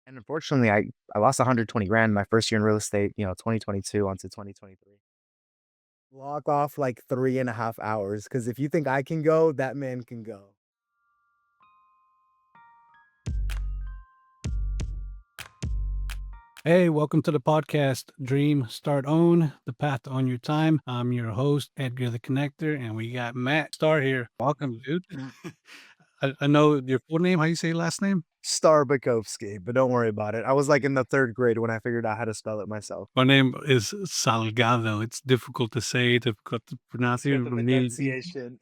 And unfortunately, I lost 120 grand my first year in real estate, 2022 onto 2023. Block off like 3.5 hours because if you think I can go, that man can go. Hey, welcome to the podcast Dream, Start, Own, the path to own your time. I'm your host, Edgar the Connector, and we got Matt Star here. Welcome, dude. I know your full name. How you say your last name? Starobykhovskiy, but don't worry about it. I was like in the third grade when I figured out how to spell it myself. My name is Salgado. It's difficult to say, difficult to pronounce. Got Even the from me. pronunciation.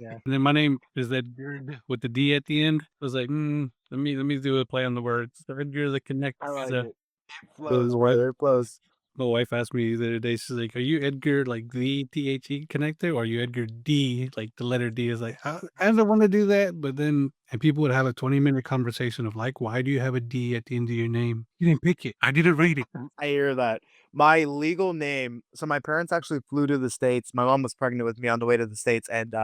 Yeah. And then my name is Edgar with the D at the end. I was like, let me do a play on the words. So Edgar the Connector. I like it. So Flows, brother. It flows. my wife asked me the other day, she's like, "Are you Edgar like the THE connector, or are you Edgar D like the letter D?" Is like, I don't want to do that, but then and people would have a 20-minute conversation of like, "Why do you have a D at the end of your name? You didn't pick it. I didn't read it." I hear that. My legal name, so my parents actually flew to the States. My mom was pregnant with me on the way to the States, and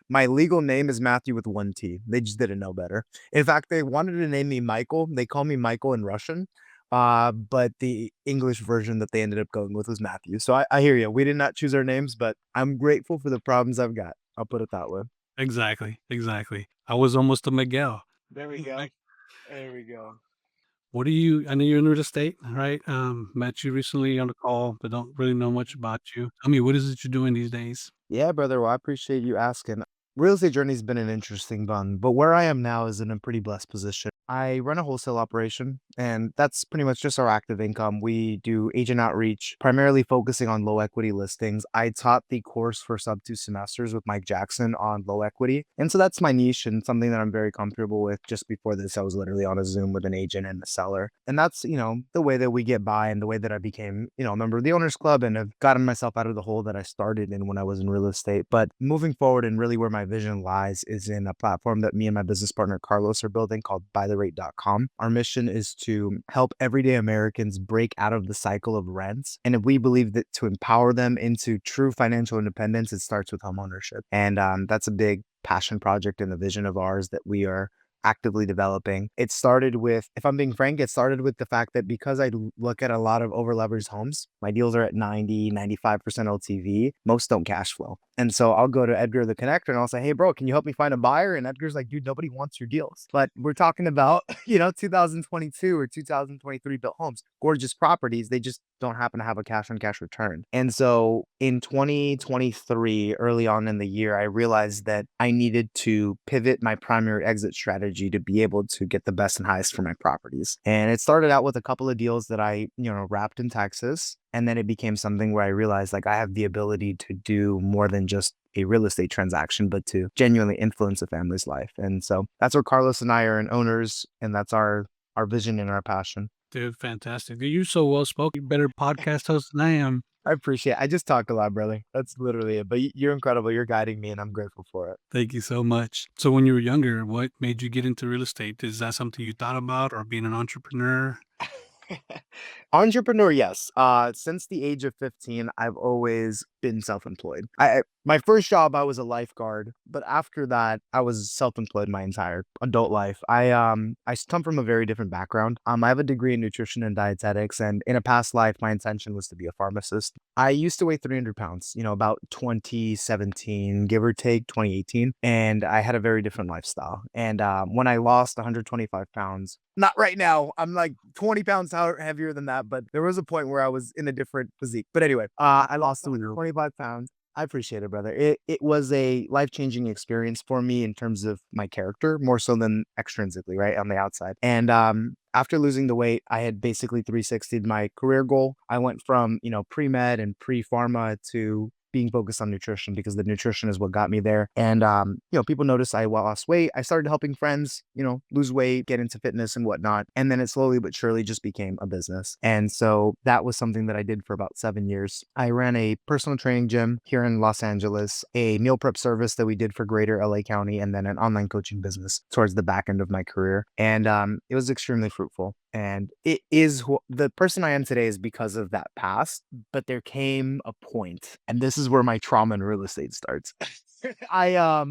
my legal name is Matthew with one T. They just didn't know better. In fact, they wanted to name me Michael. They call me Michael in Russian. But the English version that they ended up going with was Matthew. So I hear you. We did not choose our names, but I'm grateful for the problems I've got. I'll put it that way. Exactly, exactly. I was almost a Miguel. There we go. There we go. What do you? I know you're in real estate, right? Met you recently on the call, but don't really know much about you. Tell me, what is it you're doing these days? Yeah, brother. Well, I appreciate you asking. Real estate journey's been an interesting one, but where I am now is in a pretty blessed position. I run a wholesale operation, and that's pretty much just our active income. We do agent outreach, primarily focusing on low equity listings. I taught the course for sub 2 semesters with Mike Jackson on low equity. And so that's my niche and something that I'm very comfortable with. Just before this, I was literally on a Zoom with an agent and a seller. And that's, the way that we get by and the way that I became, a member of the owners club and have gotten myself out of the hole that I started in when I was in real estate. But moving forward and really where my vision lies is in a platform that me and my business partner Carlos are building called buytherate.com. Our mission is to help everyday Americans break out of the cycle of rents. And if we believe that to empower them into true financial independence, it starts with homeownership. And that's a big passion project and a vision of ours that we are actively developing. It started with, if I'm being frank, it started with the fact that because look at a lot of over leveraged homes, my deals are at 95% LTV. Most don't cash flow. And so I'll go to Edgar the Connector and I'll say, hey, bro, can you help me find a buyer? And Edgar's like, dude, nobody wants your deals. But we're talking about, 2022 or 2023 built homes, gorgeous properties. They just don't happen to have a cash on cash return. And so in 2023, early on in the year, I realized that I needed to pivot my primary exit strategy to be able to get the best and highest for my properties. And it started out with a couple of deals that I, wrapped in Texas. And then it became something where I realized like I have the ability to do more than just a real estate transaction, but to genuinely influence a family's life. And so that's where Carlos and I are in owners, and that's our vision and our passion. Dude, fantastic. Dude, you're so well spoken. Better podcast host than I am. I appreciate it. I just talk a lot, brother. That's literally it. But you're incredible. You're guiding me, and I'm grateful for it. Thank you so much. So when you were younger, what made you get into real estate? Is that something you thought about or being an entrepreneur? Entrepreneur, yes. Since the age of 15, I've always been self-employed. My first job, I was a lifeguard, but after that, I was self-employed my entire adult life. I come from a very different background. I have a degree in nutrition and dietetics, and in a past life, my intention was to be a pharmacist. I used to weigh 300 pounds, about 2017, give or take 2018, and I had a very different lifestyle. And when I lost 125 pounds, not right now. I'm like 20 pounds heavier than that, but there was a point where I was in a different physique. But anyway, I lost 25 pounds. I appreciate it, brother. It was a life-changing experience for me in terms of my character, more so than extrinsically, right, on the outside. And after losing the weight, I had basically 360'd my career goal. I went from, pre-med and pre-pharma to being focused on nutrition because the nutrition is what got me there. And people noticed I lost weight. I started helping friends, lose weight, get into fitness and whatnot. And then it slowly but surely just became a business. And so that was something that I did for about 7 years. I ran a personal training gym here in Los Angeles, a meal prep service that we did for greater LA County, and then an online coaching business towards the back end of my career. And it was extremely fruitful. And it is the person I am today is because of that past. But there came a point, and this is where my trauma in real estate starts. how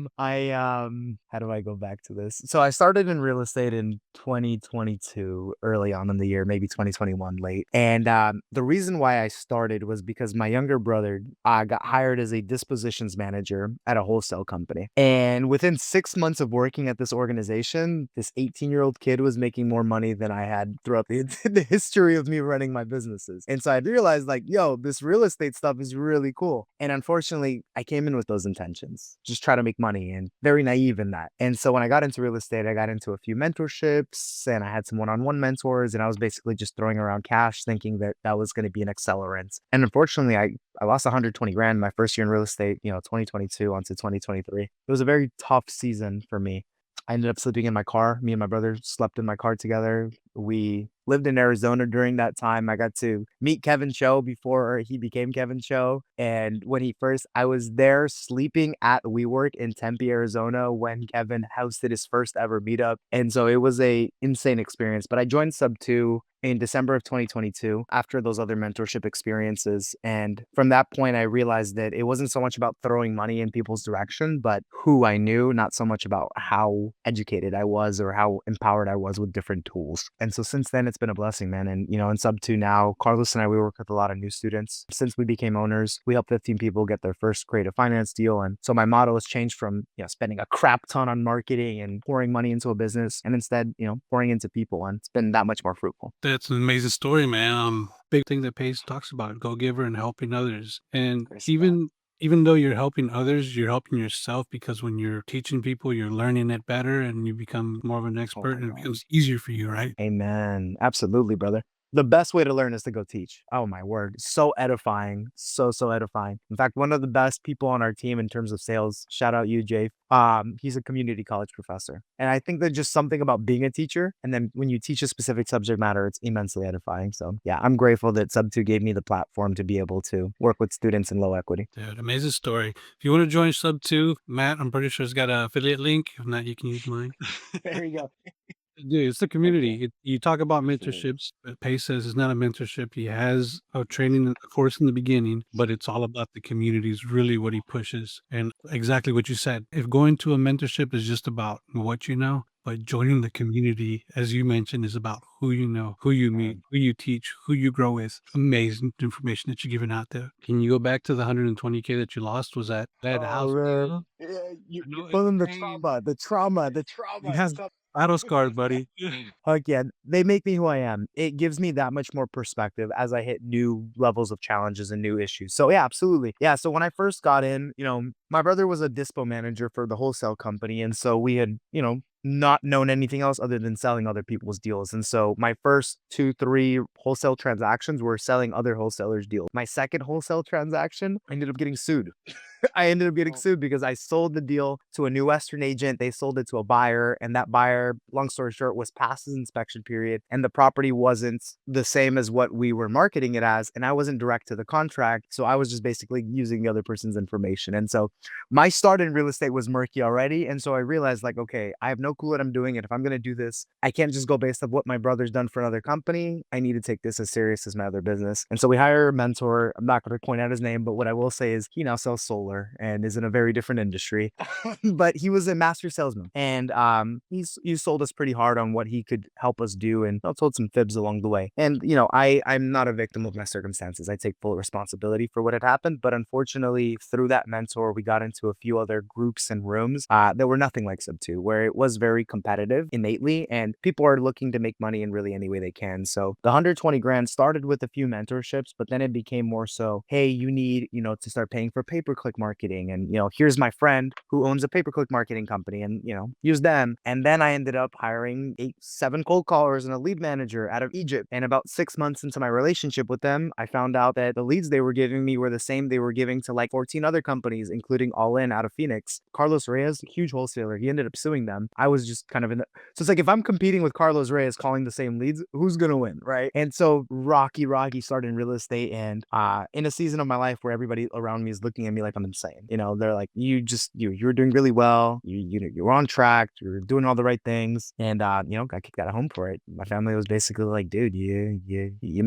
do I go back to this? So I started in real estate in 2022, early on in the year, maybe 2021 late. And the reason why I started was because my younger brother got hired as a dispositions manager at a wholesale company. And within 6 months of working at this organization, this 18-year-old kid was making more money than I had throughout the history of me running my businesses. And so I realized, like, yo, this real estate stuff is really cool. And unfortunately, I came in with those intentions, just try to make money and very naive in that. And so when I got into real estate, I got into a few mentorships and I had some one-on-one mentors and I was basically just throwing around cash thinking that that was going to be an accelerant. And unfortunately, I lost 120 grand my first year in real estate, 2022 onto 2023. It was a very tough season for me. I ended up sleeping in my car. Me and my brother slept in my car together. We lived in Arizona during that time. I got to meet Kevin Cho before he became Kevin Cho. And when I was there sleeping at WeWork in Tempe, Arizona, when Kevin hosted his first ever meetup. And so it was a insane experience. But I joined Sub 2 in December of 2022 after those other mentorship experiences. And from that point, I realized that it wasn't so much about throwing money in people's direction, but who I knew, not so much about how educated I was or how empowered I was with different tools. And so since then, it's been a blessing, man. And, in Sub 2 now, Carlos and I, we work with a lot of new students. Since we became owners, we help 15 people get their first creative finance deal. And so my motto has changed from, spending a crap ton on marketing and pouring money into a business and instead, pouring into people. And it's been that much more fruitful. That's an amazing story, man. Big thing that Pace talks about, go giver and helping others. And Respect. even though you're helping others, you're helping yourself because when you're teaching people, you're learning it better and you become more of an Oh expert my and it God. becomes easier for you, right? Amen. Absolutely, brother. The best way to learn is to go teach. Oh my word. So edifying. So edifying. In fact, one of the best people on our team in terms of sales, shout out you, Jay. He's a community college professor. And I think there's just something about being a teacher. And then when you teach a specific subject matter, it's immensely edifying. So yeah, I'm grateful that Sub 2 gave me the platform to be able to work with students in low equity. Dude, amazing story. If you want to join Sub 2, Matt, I'm pretty sure it's got an affiliate link. If not, you can use mine. There you go. Dude, it's the Heck yeah. community. You talk about Absolutely. mentorships, but Pace says it's not a mentorship. He has a training course in the beginning, but it's all about the community is really what he pushes. And exactly what you said. If going to a mentorship is just about what you know, but joining the community, as you mentioned, is about who you know, who you meet, Man. who you teach, who you grow with. Amazing information that you're giving out there. Can you go back to the 120K that you lost? Was that Oh house man. deal? Yeah, I you're know it feeling the pain. trauma, the trauma. You have battle scars, buddy. Heck yeah, they make me who I am. It gives me that much more perspective as I hit new levels of challenges and new issues. So yeah, absolutely. Yeah, so when I first got in, my brother was a dispo manager for the wholesale company, and so we had, not known anything else other than selling other people's deals. And so my first 2, 3 wholesale transactions were selling other wholesalers' deals. My second wholesale transaction, I ended up getting sued. I ended up getting Oh. sued because I sold the deal to a new Western agent. They sold it to a buyer, and that buyer, long story short, was past his inspection period, and the property wasn't the same as what we were marketing it as, and I wasn't direct to the contract, so I was just basically using the other person's information. And so my start in real estate was murky already, and so I realized, like, okay, I have no clue what I'm doing, and if I'm gonna do this, I can't just go based on what my brother's done for another company. I need to take this as serious as my other business. And so we hire a mentor. I'm not going to point out his name, but what I will say is he now sells solar and is in a very different industry. But he was a master salesman, and he sold us pretty hard on what he could help us do, and I told some fibs along the way. And I'm not a victim of my circumstances. I take full responsibility for what had happened. But unfortunately, through that mentor, we got into a few other groups and rooms that were nothing like Sub 2, where it was very competitive innately, and people are looking to make money in really any way they can. So the 120 grand started with a few mentorships, but then it became more so, hey, you need, to start paying for pay-per-click marketing. And, here's my friend who owns a pay-per-click marketing company and, use them. And then I ended up hiring 8, 7 cold callers and a lead manager out of Egypt. And about 6 months into my relationship with them, I found out that the leads they were giving me were the same they were giving to like 14 other companies, including All In out of Phoenix. Carlos Reyes, huge wholesaler, he ended up suing them. I was just kind of in the, so it's like if I'm competing with Carlos Reyes calling the same leads, who's gonna win, right? And so Rocky started in real estate, and in a season of my life where everybody around me is looking at me like I'm insane. They're like, you were doing really well. You were on track. You were doing all the right things, and got kicked out of home for it. My family was basically like, dude, you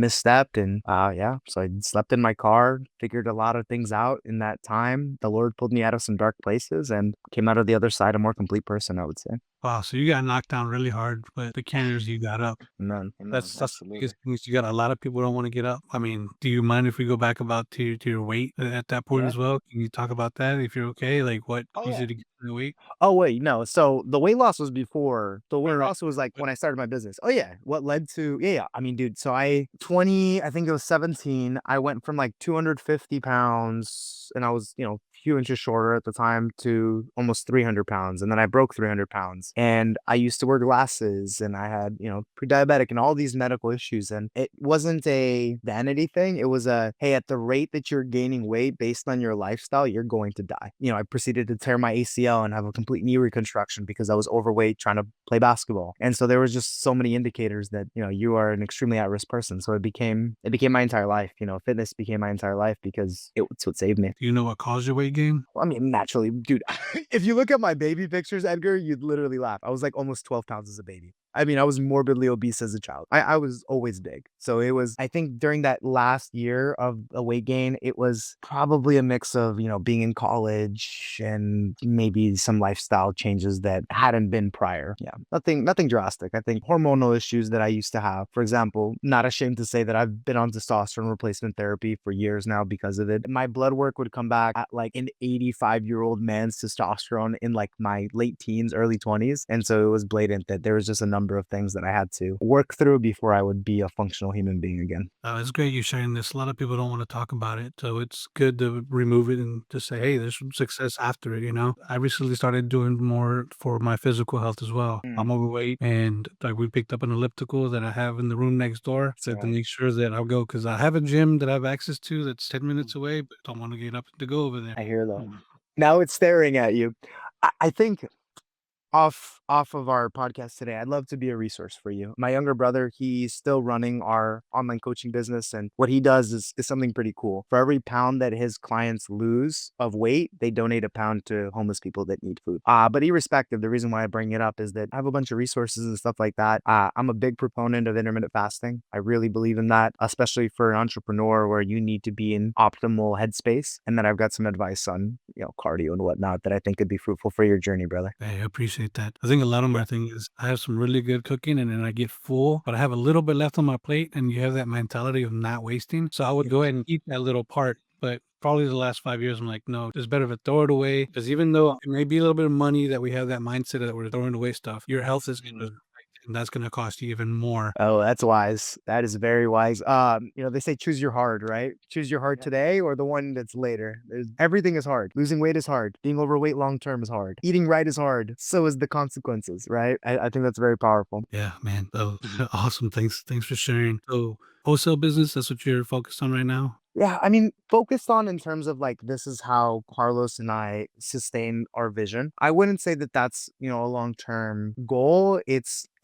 misstepped, and yeah. So I slept in my car, figured a lot of things out in that time. The Lord pulled me out of some dark places, and came out of the other side a more complete person, I would say. Wow, so you got knocked down really hard, but the canners you got up. Amen. Amen. That's the Absolutely. biggest thing is you got a lot of people don't wanna get up. I mean, do you mind if we go back about to your weight at that point Yeah. as well? Can you talk about that if you're okay? Like, what Oh caused yeah. you to get the weight? Oh, wait, no. So the weight loss was before. The weight Right, right. loss was like But when I started my business. Oh yeah. What led to yeah, yeah. I mean, dude, so I think it was 17. I went from like 250 pounds and I was, few inches shorter at the time to almost 300 pounds. And then I broke 300 pounds. And I used to wear glasses and I had, pre-diabetic and all these medical issues. And it wasn't a vanity thing. It was hey, at the rate that you're gaining weight based on your lifestyle, you're going to die. I proceeded to tear my ACL and have a complete knee reconstruction because I was overweight trying to play basketball. And so there was just so many indicators that, you are an extremely at-risk person. So it became my entire life. Fitness became my entire life because it's what saved me. do you know what caused your weight gain? Well, I mean, naturally, dude, if you look at my baby pictures, Edgar, you'd literally laugh. I was like almost 12 pounds as a baby. I mean, I was morbidly obese as a child. I was always big. So I think during that last year of a weight gain, it was probably a mix of, being in college and maybe some lifestyle changes that hadn't been prior. Yeah. Nothing drastic. I think hormonal issues that I used to have. For example, not ashamed to say that I've been on testosterone replacement therapy for years now because of it. My blood work would come back at like an 85-year-old man's testosterone in like my late teens, early 20s. And so it was blatant that there was just a number of things that I had to work through before I would be a functional human being again. It's great you sharing this. A lot of people don't wanna talk about it, so it's good to remove it and just say, "Hey, there's some success after it," you know? I recently started doing more for my physical health as well. Mm, I'm overweight, and, like, we picked up an elliptical that I have in the room next door, so to right. make sure that I'll go because I have a gym that I have access to that's 10 minutes away, but don't wanna get up to go over there. I hear that. Mm. Now it's staring at you. I think off of our podcast today, I'd love to be a resource for you. My younger brother, he's still running our online coaching business, and what he does is something pretty cool. For every pound that his clients lose of weight, they donate a pound to homeless people that need food. But irrespective, the reason why I bring it up is that I have a bunch of resources and stuff like that. I'm a big proponent of intermittent fasting. I really believe in that, especially for an entrepreneur where you need to be in optimal headspace. And then I've got some advice on, cardio and whatnot that I think could be fruitful for your journey, brother. Hey, I appreciate that. I think a lot of my thing is I have some really good cooking and then I get full, but I have a little bit left on my plate and you have that mentality of not wasting. So I would go ahead and eat that little part. But probably the last 5 years, I'm like, no, it's better to throw it away. Because even though it may be a little bit of money that we have that mindset that we're throwing away stuff, your health is going to, Mm, and that's going to cost you even more. Oh, that's wise. That is very wise. They say choose your hard, right? Choose your hard yeah. today or the one that's later. Everything is hard. Losing weight is hard. Being overweight long term is hard. Eating right is hard. So is the consequences, right? I think that's very powerful. Yeah, man. So awesome. Thanks for sharing. So wholesale business, that's what you're focused on right now? Yeah, I mean, focused on in terms of like this is how Carlos and I sustain our vision. I wouldn't say that that's, a long-term goal.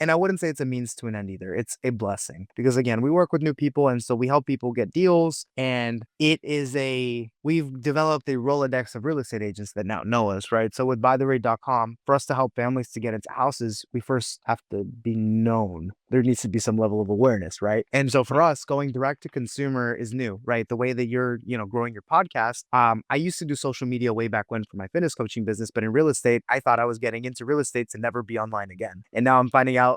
And I wouldn't say it's a means to an end either. It's a blessing because again, we work with new people and so we help people get deals and we've developed a Rolodex of real estate agents that now know us, right? So with buytherate.com, for us to help families to get into houses, we first have to be known. There needs to be some level of awareness, right? And so for us, going direct to consumer is new, right? The way that you're, growing your podcast. I used to do social media way back when for my fitness coaching business, but in real estate, I thought I was getting into real estate to never be online again. And now I'm finding out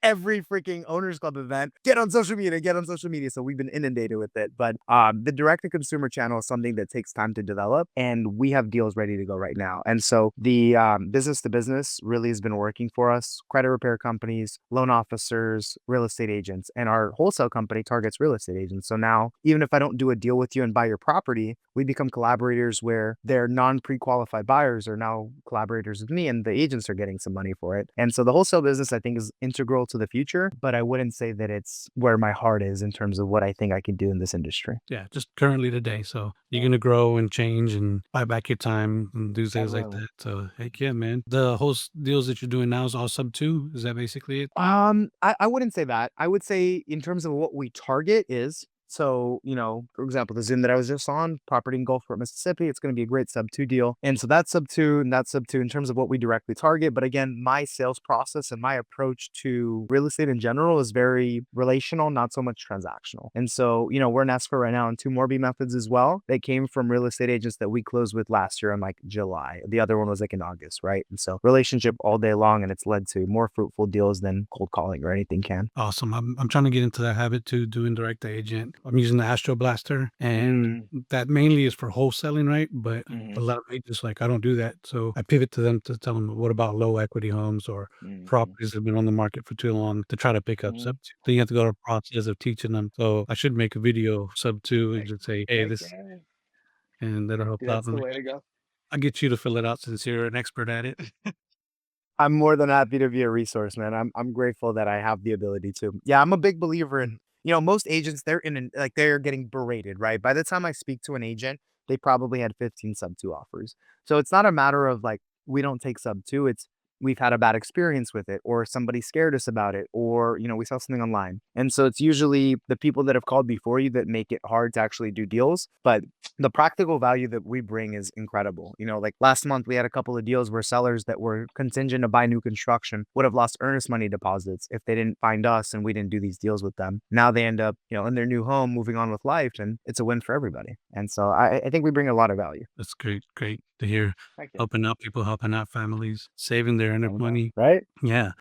every freaking owners club event, get on social media, get on social media. So we've been inundated with it. But the direct to consumer channel is something that takes time to develop, and we have deals ready to go right now. And so the business to business really has been working for us. Credit repair companies, loan officers, real estate agents, and our wholesale company targets real estate agents. So now, even if I don't do a deal with you and buy your property, we become collaborators where their non-pre-qualified buyers are now collaborators with me, and the agents are getting some money for it. And so the wholesale business, I think, is integral to the future, but I wouldn't say that it's where my heart is in terms of what I think I can do in this industry. Yeah, just currently today. So you're gonna grow and change and buy back your time and do things like Definitely. that. So heck yeah, man. The whole deals that you're doing now is all sub two. Is that basically it? I wouldn't say that. I would say in terms of what we target is So, for example, the Zoom that I was just on, property in Gulfport, Mississippi, it's going to be a great sub two deal. And so that's sub two and that's sub two in terms of what we directly target. But again, my sales process and my approach to real estate in general is very relational, not so much transactional. And so, we're in escrow right now on two more B methods as well. They came from real estate agents that we closed with last year in like July. The other one was like in August, right? And so relationship all day long, and it's led to more fruitful deals than cold calling or anything can. Awesome. I'm trying to get into that habit too, doing direct to agent. I'm using the Astro Blaster, and Mm, that mainly is for wholesaling, right? But a mhm, lot of agents like, I don't do that. So I pivot to them to tell them, what about low equity homes or mhm, properties that have been on the market for too long, to try to pick up mhm. sub two. Then you have to go to a process of teaching them. So I should make a video sub two and Heck, just say, hey, heck this, yeah. and that'll help out. That's the way to go. I'll get you to fill it out since you're an expert at it. I'm more than happy to be a resource, man. I'm grateful that I have the ability to. Yeah, I'm a big believer in, most agents, they're in an, like they're getting berated, right? By the time I speak to an agent, they probably had 15 sub two offers. So it's not a matter of like we don't take sub two, it's we've had a bad experience with it, or somebody scared us about it, or we saw something online. And so it's usually the people that have called before you that make it hard to actually do deals. But the practical value that we bring is incredible. Like last month, we had a couple of deals where sellers that were contingent to buy new construction would have lost earnest money deposits if they didn't find us and we didn't do these deals with them. Now they end up, in their new home, moving on with life, and it's a win for everybody. And so I think we bring a lot of value. That's great. Great to hear. Thank you. Helping out people, helping out families, saving their inner No doubt. money. Right? Yeah.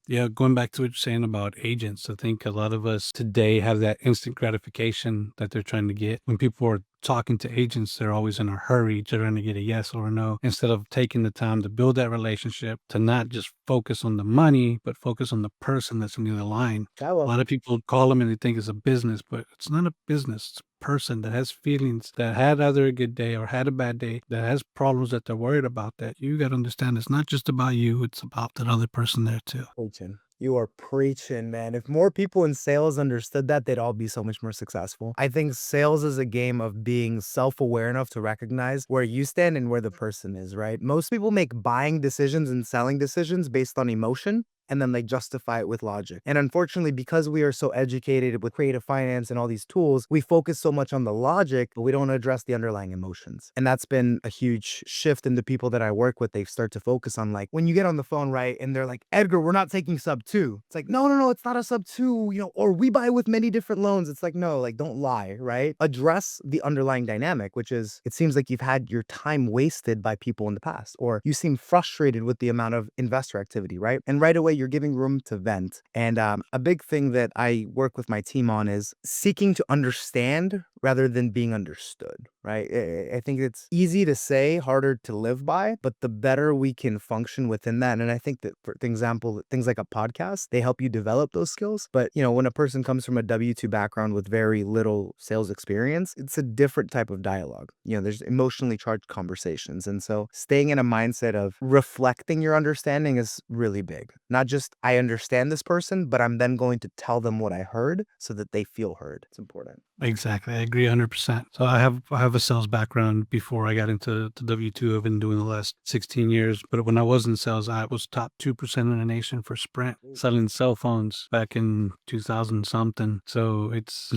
Yeah. Going back to what you're saying about agents, I think a lot of us today have that instant gratification that they're trying to get. When people are talking to agents, they're always in a hurry, trying to get a yes or a no, instead of taking the time to build that relationship, to not just focus on the money, but focus on the person that's on the other line. That A will. lot of people call them and they think it's a business, but it's not a business. It's a person that has feelings, that had either a good day or had a bad day, that has problems that they're worried about. That you got to understand, it's not just about you; it's about that other person there too. Preaching. You are preaching, man. If more people in sales understood that, they'd all be so much more successful. I think sales is a game of being self aware enough to recognize where you stand and where the person is, right? Most people make buying decisions and selling decisions based on emotion, and then they justify it with logic. And unfortunately, because we are so educated with creative finance and all these tools, we focus so much on the logic, but we don't address the underlying emotions. And that's been a huge shift in the people that I work with. They start to focus on like when you get on the phone, right? And they're like, Edgar, we're not taking sub two. It's like, no, no, no, it's not a sub two, or we buy with many different loans. It's like, no, like don't lie, right? Address the underlying dynamic, which is it seems like you've had your time wasted by people in the past, or you seem frustrated with the amount of investor activity, right? And right away, you're giving room to vent. And a big thing that I work with my team on is seeking to understand rather than being understood, right? I think it's easy to say, harder to live by, but the better we can function within that. And I think that, for example, things like a podcast, they help you develop those skills. But, when a person comes from a W-2 background with very little sales experience, it's a different type of dialogue. There's emotionally charged conversations. And so staying in a mindset of reflecting your understanding is really big. Not just, I understand this person, but I'm then going to tell them what I heard so that they feel heard. It's important. Exactly. I agree 100%. So I have a sales background before I got into the W2. I've been doing the last 16 years, but when I was in sales, I was top 2% in the nation for Sprint, selling cell phones back in 2000 something. So it's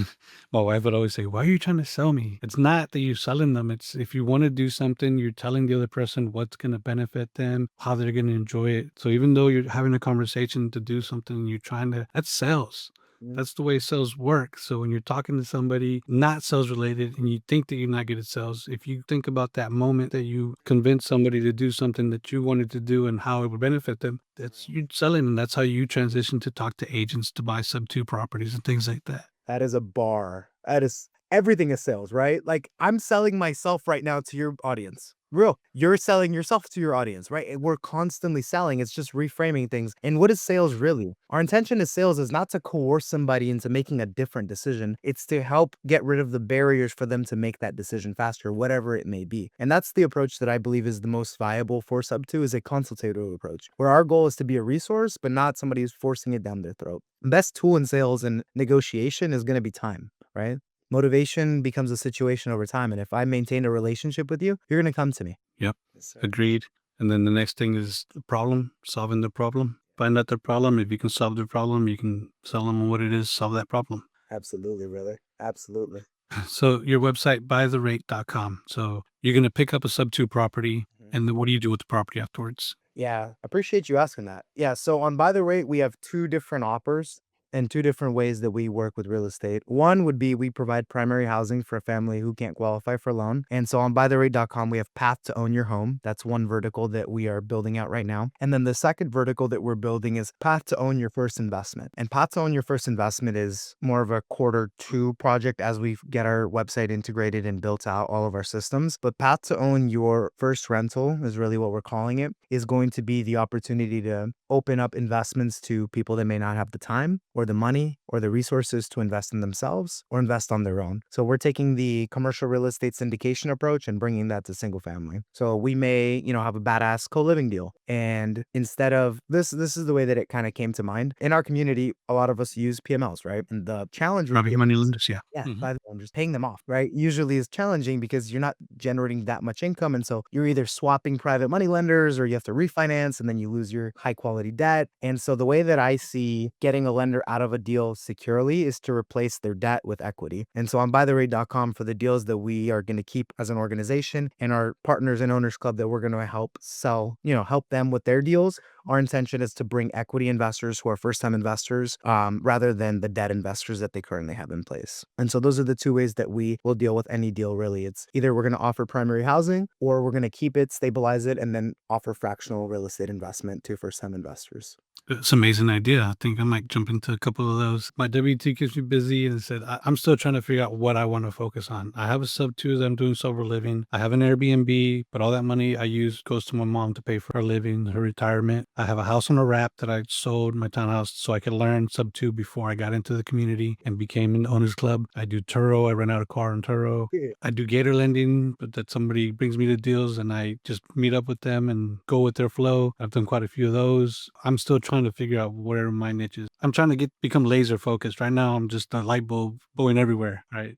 my wife would always say, "Why are you trying to sell me?" It's not that you're selling them. It's if you want to do something, you're telling the other person what's going to benefit them, how they're going to enjoy it. So even though you're having a conversation to do something, you're trying to, that's sales. Mm. That's the way sales work. So when you're talking to somebody not sales related and you think that you're not good at sales, if you think about that moment that you convinced somebody to do something that you wanted to do and how it would benefit them, that's you selling, and that's how you transition to talk to agents to buy sub two properties and things like that. That is a bar. That is everything is sales, right? Like I'm selling myself right now to your audience. Real. You're selling yourself to your audience, right? And we're constantly selling. It's just reframing things. And what is sales really? Our intention as sales is not to coerce somebody into making a different decision. It's to help get rid of the barriers for them to make that decision faster, whatever it may be. And that's the approach that I believe is the most viable for sub two is a consultative approach, where our goal is to be a resource, but not somebody who's forcing it down their throat. The best tool in sales and negotiation is going to be time, right? Motivation becomes a situation over time. And if I maintain a relationship with you, you're going to come to me. Yep. Yes, sir. Agreed. And then the next thing is the problem, solving the problem. Find out the problem. If you can solve the problem, you can sell them what it is, solve that problem. Absolutely, brother. Absolutely. So your website, bytherate.com. So you're going to pick up a sub two property, Mhm. and then what do you do with the property afterwards? Yeah, appreciate you asking that. Yeah, so on By the Rate, we have two different offers and two different ways that we work with real estate. One would be we provide primary housing for a family who can't qualify for a loan. And so on bytherate.com, we have Path to Own Your Home. That's one vertical that we are building out right now. And then the second vertical that we're building is Path to Own Your First Investment. And Path to Own Your First Investment is more of a quarter two project as we get our website integrated and built out all of our systems. But Path to Own Your First Rental is really what we're calling it, is going to be the opportunity to open up investments to people that may not have the time or the money or the resources to invest in themselves or invest on their own. So we're taking the commercial real estate syndication approach and bringing that to single family. So we may, have a badass co-living deal. And instead of this is the way that it kind of came to mind. In our community, a lot of us use PMLs, right? And the challenge with Private money PMLs, lenders, yeah. yeah, Mhm. by the I'm just paying them off, right? Usually is challenging because you're not generating that much income. And so you're either swapping private money lenders or you have to refinance and then you lose your high quality debt. And so the way that I see getting a lender out of a deal securely is to replace their debt with equity. And so on bytherate.com, for the deals that we are going to keep as an organization and our partners and owners club that we're going to help sell, help them with their deals, our intention is to bring equity investors who are first time investors, rather than the debt investors that they currently have in place. And so those are the two ways that we will deal with any deal, really. It's either we're going to offer primary housing or we're going to keep it, stabilize it, and then offer fractional real estate investment to first time investors. It's an amazing idea. I think I might jump into a couple of those. My W-2 keeps me busy and said, I'm still trying to figure out what I want to focus on. I have a sub two that I'm doing sober living. I have an Airbnb, but all that money I use goes to my mom to pay for her living, her retirement. I have a house on a wrap that I sold, my townhouse, so I could learn sub two before I got into the community and became an owners club. I do Turo. I rent out a car on Turo. I do gator lending, but that somebody brings me to deals and I just meet up with them and go with their flow. I've done quite a few of those. I'm still trying to figure out where my niche is. I'm trying to become laser focused. Right now, I'm just a light bulb going everywhere, right?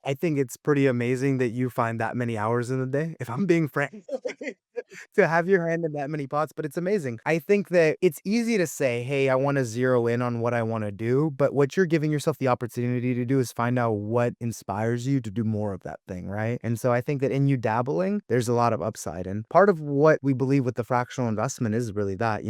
I think it's pretty amazing that you find that many hours in a day, if I'm being frank, to have your hand in that many pots, but it's amazing. I think that it's easy to say, hey, I want to zero in on what I want to do, but what you're giving yourself the opportunity to do is find out what inspires you to do more of that thing, right? And so I think that in you dabbling, there's a lot of upside. And part of what we believe with the fractional investment is really that,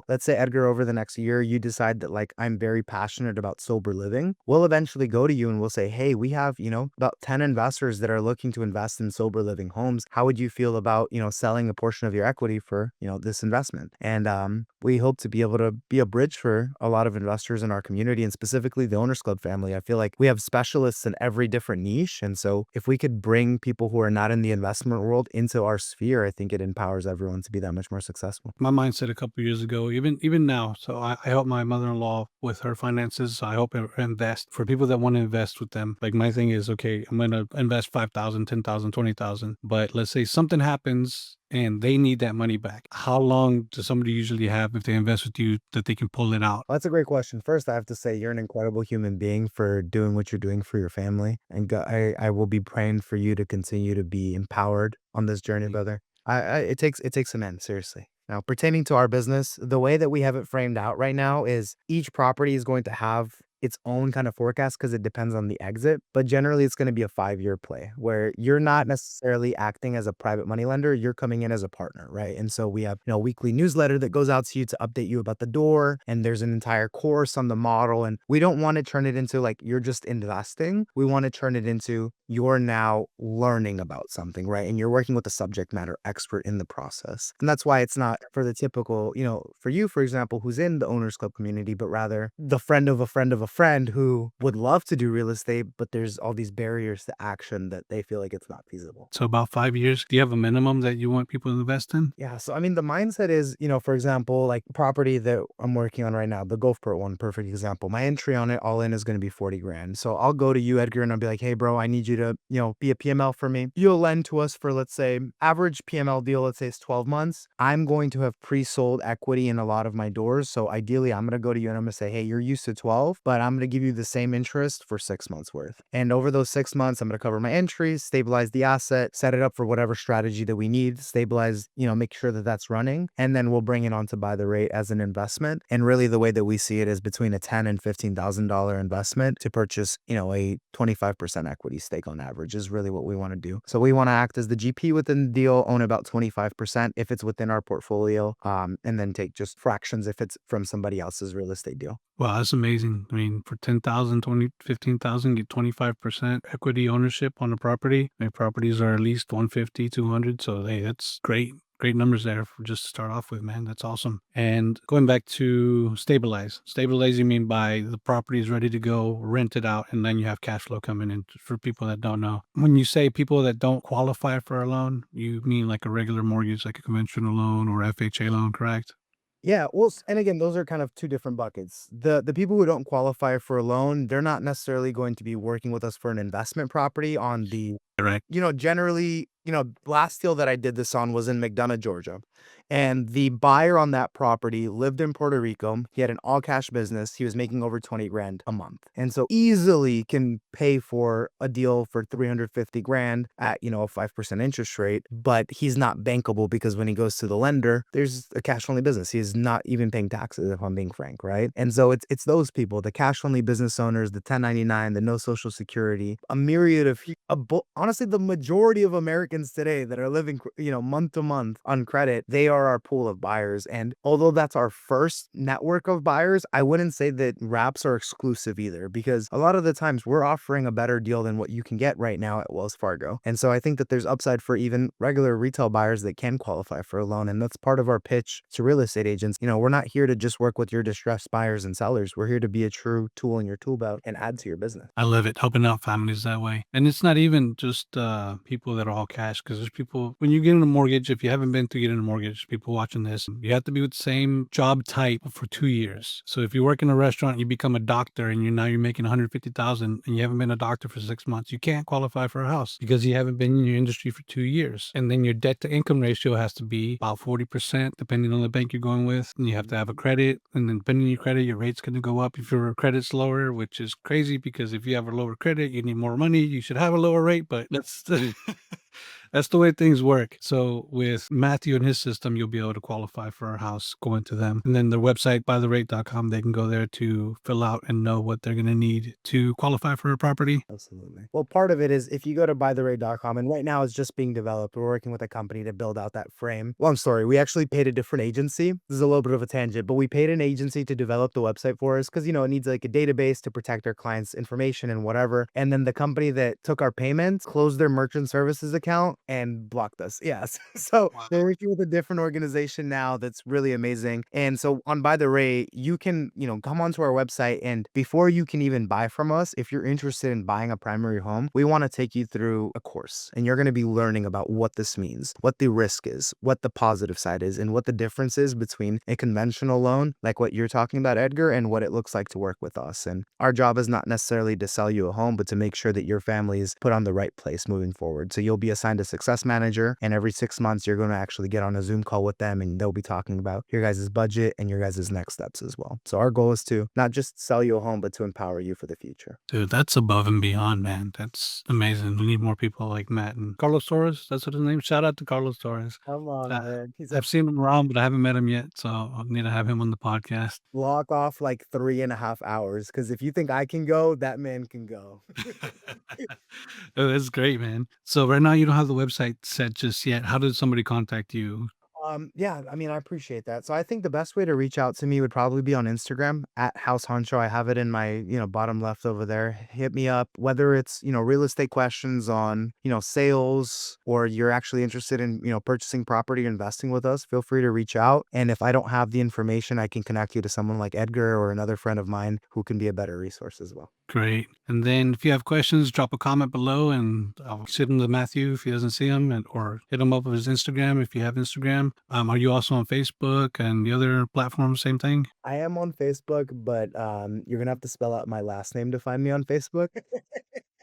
let's say Edgar, over the next year, you decide that like, I'm very passionate about sober living. We'll eventually go to you and we'll say, hey, we have, about 10 investors that are looking to invest in sober living homes. How would you feel about, selling a portion of your equity for, this investment? And we hope to be able to be a bridge for a lot of investors in our community and specifically the Owners Club family. I feel like we have specialists in every different niche. And so if we could bring people who are not in the investment world into our sphere, I think it empowers everyone to be that much more successful. My mindset a couple years ago, even now. So I help my mother-in-law with her finances. So I help her invest for people that want to invest with them. Like my thing is, okay, I'm going to invest 5,000, 10,000, 20,000. But let's say something happens and they need that money back. How long does somebody usually have if they invest with you that they can pull it out? Well, that's a great question. First, I have to say you're an incredible human being for doing what you're doing for your family, and I will be praying for you to continue to be empowered on this journey, brother. It takes a man, seriously. Now, pertaining to our business, the way that we have it framed out right now is each property is going to have its own kind of forecast because it depends on the exit. But generally, it's going to be a 5-year play where you're not necessarily acting as a private money lender. You're coming in as a partner, right? And so we have, a weekly newsletter that goes out to you to update you about the door. And there's an entire course on the model. And we don't want to turn it into like you're just investing. We want to turn it into you're now learning about something, right? And you're working with a subject matter expert in the process. And that's why it's not for the typical, for you, for example, who's in the owners club community, but rather the friend of a friend of a friend who would love to do real estate, but there's all these barriers to action that they feel like it's not feasible. So about 5 years. Do you have a minimum that you want people to invest in? Yeah. So, I mean, the mindset is, for example, like property that I'm working on right now, the Gulfport one, perfect example. My entry on it all in is going to be 40 grand. So I'll go to you, Edgar, and I'll be like, hey, bro, I need you to, be a PML for me. You'll lend to us for, let's say, average PML deal, let's say it's 12 months. I'm going to have pre-sold equity in a lot of my doors. So ideally, I'm going to go to you and I'm going to say, hey, you're used to 12, but but I'm going to give you the same interest for 6 months worth. And over those 6 months, I'm going to cover my entries, stabilize the asset, set it up for whatever strategy that we need, stabilize, make sure that that's running. And then we'll bring it on to buy the rate as an investment. And really the way that we see it is between a $10,000 and $15,000 investment to purchase, a 25% equity stake on average is really what we want to do. So we want to act as the GP within the deal, own about 25% if it's within our portfolio, and then take just fractions if it's from somebody else's real estate deal. Wow, that's amazing. I mean, for 10,000, 20, 15,000, get 25% equity ownership on the property. My properties are at least 150, 200. So, hey, that's great. Great numbers there for just to start off with, man. That's awesome. And going back to stabilize. Stabilize, you mean by the property is ready to go, rent it out, and then you have cash flow coming in. For people that don't know, when you say people that don't qualify for a loan, you mean like a regular mortgage, like a conventional loan or FHA loan, correct? Yeah, well, and again, those are kind of two different buckets. The people who don't qualify for a loan, they're not necessarily going to be working with us for an investment property on the Right. generally, last deal that I did this on was in McDonough, Georgia. And the buyer on that property lived in Puerto Rico. He had an all cash business. He was making over 20 grand a month. And so easily can pay for a deal for 350 grand at, a 5% interest rate, but he's not bankable because when he goes to the lender, there's a cash only business. He's not even paying taxes, if I'm being frank, right? And so it's those people, the cash only business owners, the 1099, the no social security, a myriad of honestly, the majority of Americans today that are living, month to month on credit, they are our pool of buyers. And although that's our first network of buyers, I wouldn't say that wraps are exclusive either, because a lot of the times we're offering a better deal than what you can get right now at Wells Fargo. And so I think that there's upside for even regular retail buyers that can qualify for a loan. And that's part of our pitch to real estate agents. We're not here to just work with your distressed buyers and sellers. We're here to be a true tool in your tool belt and add to your business. I love it, helping out families that way. And it's not even just people that are all cash, because there's people, when you get in a mortgage, if you haven't been through getting a mortgage, people watching this, you have to be with the same job type for 2 years. So if you work in a restaurant, you become a doctor and you're making 150,000 and you haven't been a doctor for 6 months, you can't qualify for a house because you haven't been in your industry for 2 years. And then your debt to income ratio has to be about 40%, depending on the bank you're going with. And you have to have a credit. And then depending on your credit, your rate's going to go up if your credit's lower, which is crazy because if you have a lower credit, you need more money. You should have a lower rate, but that's that's the way things work. So with Matthew and his system, you'll be able to qualify for a house going to them. And then their website, buytherate.com, they can go there to fill out and know what they're going to need to qualify for a property. Absolutely. Well, part of it is if you go to buytherate.com, and right now it's just being developed. We're working with a company to build out that frame. Long story. We actually paid a different agency. This is a little bit of a tangent, but we paid an agency to develop the website for us because, it needs like a database to protect our clients' information and whatever. And then the company that took our payments closed their merchant services account and blocked us. Yes. So Wow. we're working with a different organization now that's really amazing. And so on Buy the Rate, you can, come onto our website, and before you can even buy from us, if you're interested in buying a primary home, we want to take you through a course, and you're going to be learning about what this means, what the risk is, what the positive side is, and what the difference is between a conventional loan, like what you're talking about, Edgar, and what it looks like to work with us. And our job is not necessarily to sell you a home, but to make sure that your family is put on the right place moving forward. So you'll be assigned a success manager, and every 6 months, you're going to actually get on a Zoom call with them, and they'll be talking about your guys' budget and your guys' next steps as well. So our goal is to not just sell you a home, but to empower you for the future. Dude, that's above and beyond, man. That's amazing. We need more people like Matt and Carlos Torres. That's what his name. Shout out to Carlos Torres. Come on, Uh, man. He's a I've seen him around, but I haven't met him yet. So I need to have him on the podcast. block off like 3.5 hours, because if you think I can go, that man can go. Oh, that's great, man. So right now you don't have the website set just yet. How did somebody contact you? Yeah, I mean, I appreciate that. So I think the best way to reach out to me would probably be on Instagram at House Honcho. I have it in my, bottom left over there. Hit me up, whether it's, real estate questions on, sales, or you're actually interested in, purchasing property or investing with us, feel free to reach out. And if I don't have the information, I can connect you to someone like Edgar or another friend of mine who can be a better resource as well. Great. And then if you have questions, drop a comment below and I'll send them to Matthew if he doesn't see them, or hit him up with his Instagram if you have Instagram. Are you also on Facebook and the other platforms? Same thing? I am on Facebook, but you're gonna have to spell out my last name to find me on Facebook.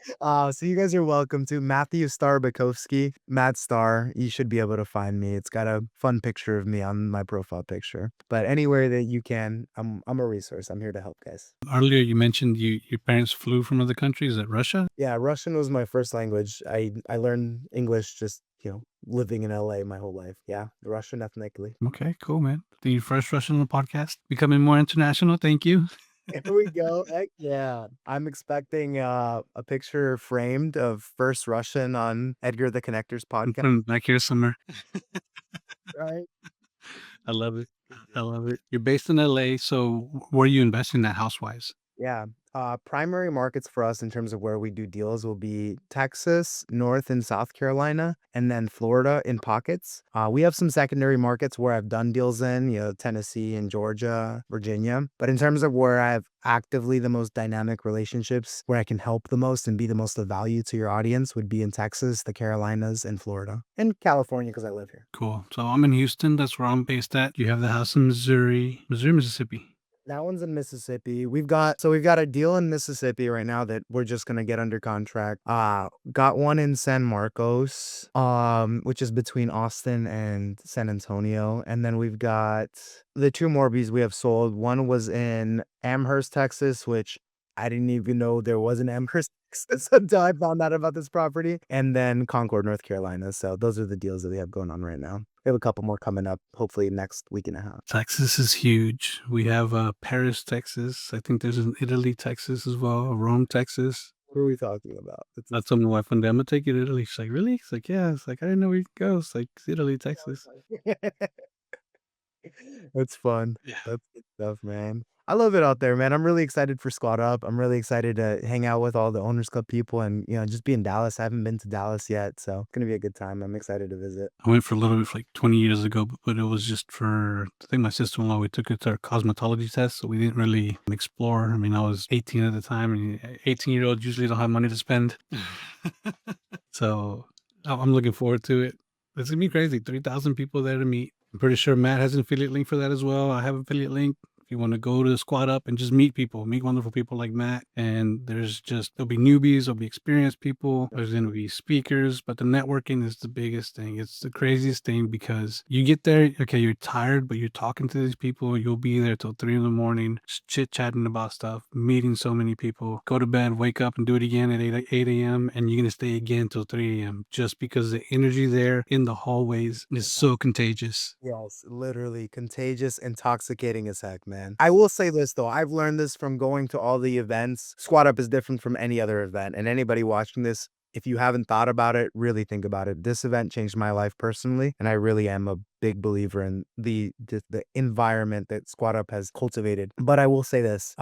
So you guys are welcome to Matthew Starobykhovskiy, Matt Star. You should be able to find me. It's got a fun picture of me on my profile picture. But anywhere that you can, I'm a resource. I'm here to help, guys. Earlier, you mentioned your parents flew from other countries. Is that Russia? Yeah, Russian was my first language. I learned English just, living in LA my whole life. Yeah, Russian ethnically. Okay, cool, man. The first Russian on the podcast, becoming more international. Thank you. Here we go. Heck yeah. I'm expecting a picture framed of first Russian on Edgar the Connector's I'm podcast, putting it back here somewhere. right? I love it. I love it. You're based in LA, so where are you investing that house-wise? Yeah. Primary markets for us in terms of where we do deals will be Texas, North and South Carolina, and then Florida in pockets. We have some secondary markets where I've done deals in, Tennessee and Georgia, Virginia. But in terms of where I have actively the most dynamic relationships, where I can help the most and be the most of value to your audience would be in Texas, the Carolinas, and Florida, and California because I live here. Cool. So I'm in Houston. That's where I'm based at. You have the house in Missouri, Mississippi. That one's in Mississippi. We've got a deal in Mississippi right now that we're just gonna get under contract. Got one in San Marcos, which is between Austin and San Antonio, and then we've got the two Morbies we have sold. One was in Amherst, Texas, which I didn't even know there was an Amherst, Texas until I found out about this property, and then Concord, North Carolina. So those are the deals that we have going on right now. We have a couple more coming up, hopefully next week and a half. Texas is huge. We have Paris, Texas. I think there's an Italy, Texas as well. Rome, Texas. What are we talking about? I told my wife one day, I'm gonna take you to Italy. She's like, really? It's like, yeah. It's like, I didn't know we could go. It's like Italy, Texas. It's fun. Yeah. That's good stuff, man. I love it out there, man. I'm really excited for Squad Up. I'm really excited to hang out with all the Owners Club people and, just be in Dallas. I haven't been to Dallas yet, so it's gonna be a good time. I'm excited to visit. I went for a little bit for like 20 years ago, but it was just for, I think my sister-in-law, we took her to our cosmetology test, so we didn't really explore. I mean, I was 18 at the time, and 18-year-olds usually don't have money to spend. So I'm looking forward to it. It's gonna be crazy. 3,000 people there to meet. I'm pretty sure Matt has an affiliate link for that as well. I have an affiliate link. If you want to go to the Squad Up and just meet people, meet wonderful people like Matt. And there'll be newbies, there'll be experienced people, there's going to be speakers, but the networking is the biggest thing. It's the craziest thing because you get there, okay, you're tired, but you're talking to these people. You'll be there till 3 in the morning, chit chatting about stuff, meeting so many people, go to bed, wake up and do it again at 8 a.m. And you're going to stay again till 3 a.m. just because the energy there in the hallways is so contagious. Yes, literally contagious, intoxicating as heck, man. I will say this though, I've learned this from going to all the events. Squad Up is different from any other event, and anybody watching this, if you haven't thought about it, really think about it. This event changed my life personally, and I really am a big believer in the environment that Squad Up has cultivated. But I will say this,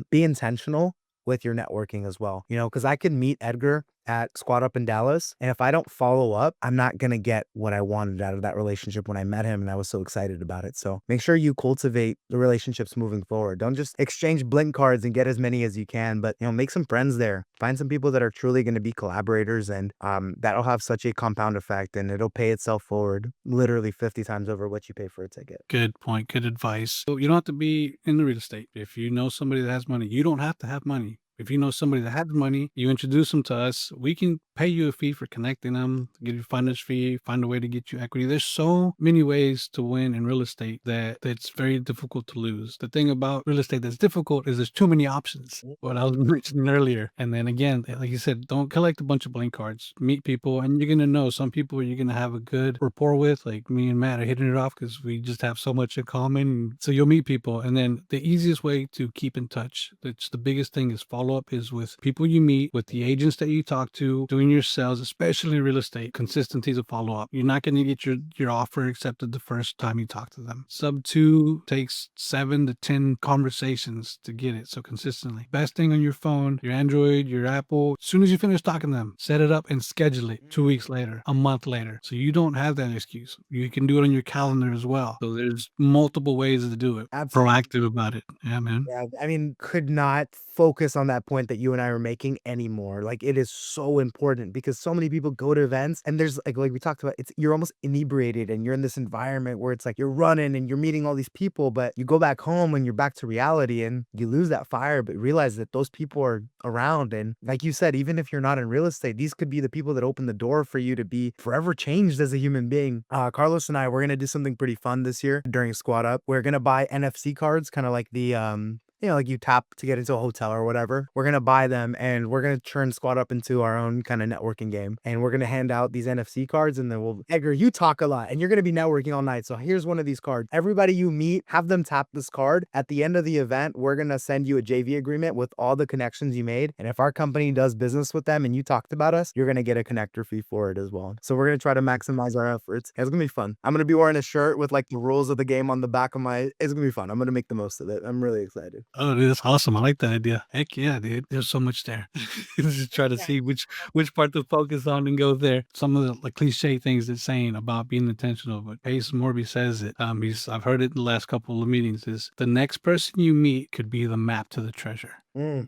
be intentional with your networking as well, because I could meet Edgar at Squad Up in Dallas, and if I don't follow up, I'm not gonna get what I wanted out of that relationship when I met him, and I was so excited about it. So make sure you cultivate the relationships moving forward. Don't just exchange blink cards and get as many as you can, but make some friends there. Find some people that are truly going to be collaborators, and that'll have such a compound effect, and it'll pay itself forward literally 50 times over what you pay for a ticket. Good point. Good advice. So you don't have to be in the real estate. If you know somebody that has money, you don't have to have money. If you know somebody that has money, you introduce them to us. We can pay you a fee for connecting them, give you a finder's fee, find a way to get you equity. There's so many ways to win in real estate that it's very difficult to lose. The thing about real estate that's difficult is there's too many options. What I was mentioning earlier. And then again, like you said, don't collect a bunch of blank cards. Meet people, and you're gonna know some people you're gonna have a good rapport with. Like me and Matt are hitting it off because we just have so much in common. So you'll meet people, and then the easiest way to keep in touch, that's the biggest thing, is follow up is with people you meet, with the agents that you talk to, doing your sales, especially in real estate. Consistency is a follow up. You're not going to get your offer accepted the first time you talk to them. Sub 2 takes 7 to 10 conversations to get it. So consistently. Best thing on your phone, your Android, your Apple, as soon as you finish talking to them, set it up and schedule it 2 weeks later, a month later. So you don't have that excuse. You can do it on your calendar as well. So there's multiple ways to do it. Absolutely. Proactive about it. Yeah, man. Yeah, I mean, could not focus on that point that you and I are making anymore. Like, it is so important because so many people go to events and there's like we talked about, it's you're almost inebriated and you're in this environment where it's like you're running and you're meeting all these people, but you go back home and you're back to reality and you lose that fire, but realize that those people are around. And like you said, even if you're not in real estate, these could be the people that open the door for you to be forever changed as a human being. Carlos and I, we're gonna do something pretty fun this year during Squad Up. We're gonna buy NFC cards, kind of like the like you tap to get into a hotel or whatever. We're gonna buy them and we're gonna turn Squad Up into our own kind of networking game. And we're gonna hand out these NFC cards and then Edgar, you talk a lot and you're gonna be networking all night. So here's one of these cards. Everybody you meet, have them tap this card. At the end of the event, we're gonna send you a JV agreement with all the connections you made. And if our company does business with them and you talked about us, you're gonna get a connector fee for it as well. So we're gonna try to maximize our efforts. It's gonna be fun. I'm gonna be wearing a shirt with like the rules of the game on the back of my. It's gonna be fun. I'm gonna make the most of it. I'm really excited. Oh, dude, that's awesome. I like that idea. Heck yeah, dude. There's so much there. Just try to see which part to focus on and go there. Some of the like cliche things it's saying about being intentional, but Pace Morby says it. I've heard it in the last couple of meetings. Is the next person you meet could be the map to the treasure.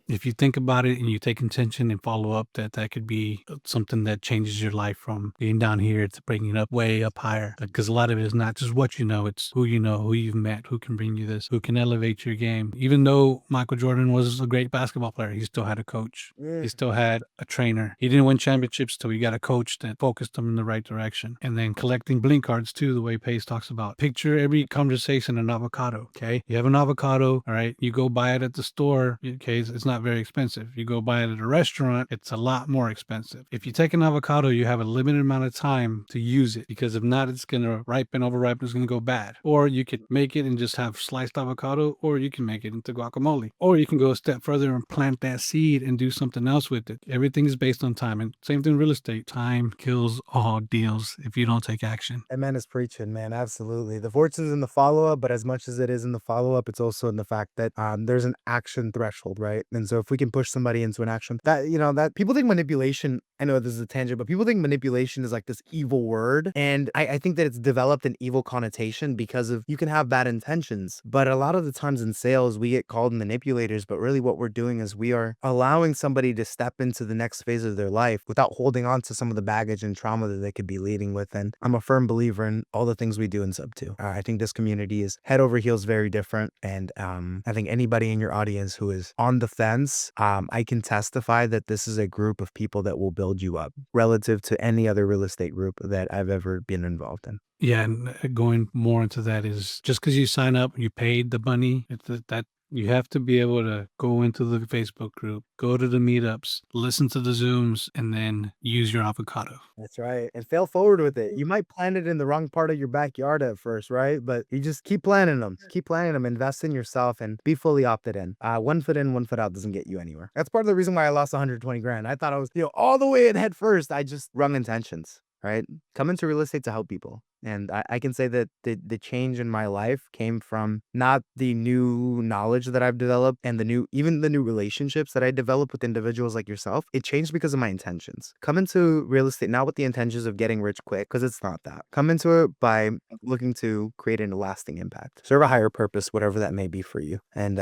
If you think about it and you take intention and follow up, that could be something that changes your life from being down here to bringing it up way up higher. Because a lot of it is not just what you know, it's who you know, who you've met, who can bring you this, who can elevate your game. Even though Michael Jordan was a great basketball player, he still had a coach. He still had a trainer. He didn't win championships till he got a coach that focused him in the right direction. And then collecting blink cards too, the way Pace talks about. Picture every conversation an avocado, okay? You have an avocado, all right? You go buy it at the store, okay? It's not very expensive. You go buy it at a restaurant, it's a lot more expensive. If you take an avocado, you have a limited amount of time to use it because if not, it's going to ripen, overripen, it's going to go bad. Or you could make it and just have sliced avocado, or you can make it into guacamole. Or you can go a step further and plant that seed and do something else with it. Everything is based on time. And same thing in real estate. Time kills all deals if you don't take action. That man is preaching, man. Absolutely. The fortune's in the follow up, but as much as it is in the follow up, it's also in the fact that there's an action threshold, right? And so if we can push somebody into an action, that people think manipulation, I know this is a tangent, but people think manipulation is like this evil word. And I think that it's developed an evil connotation because of you can have bad intentions. But a lot of the times in sales, we get called manipulators. But really what we're doing is we are allowing somebody to step into the next phase of their life without holding on to some of the baggage and trauma that they could be leading with. And I'm a firm believer in all the things we do in Sub 2. I think this community is head over heels very different. And I think anybody in your audience who is on the fence, I can testify that this is a group of people that will build you up relative to any other real estate group that I've ever been involved in. Yeah, and going more into that is just because you sign up, you paid the money, that you have to be able to go into the Facebook group, go to the meetups, listen to the Zooms, and then use your avocado. That's right. And fail forward with it. You might plant it in the wrong part of your backyard at first, right? But you just keep planting them. Keep planting them. Invest in yourself and be fully opted in. 1 foot in, 1 foot out doesn't get you anywhere. That's part of the reason why I lost 120 grand. I thought I was, all the way in head first. I just wrong intentions, right? Come into real estate to help people. And I can say that the change in my life came from not the new knowledge that I've developed and even the new relationships that I developed with individuals like yourself. It changed because of my intentions. Come into real estate not with the intentions of getting rich quick, because it's not that. Come into it by looking to create a lasting impact. Serve a higher purpose, whatever that may be for you. And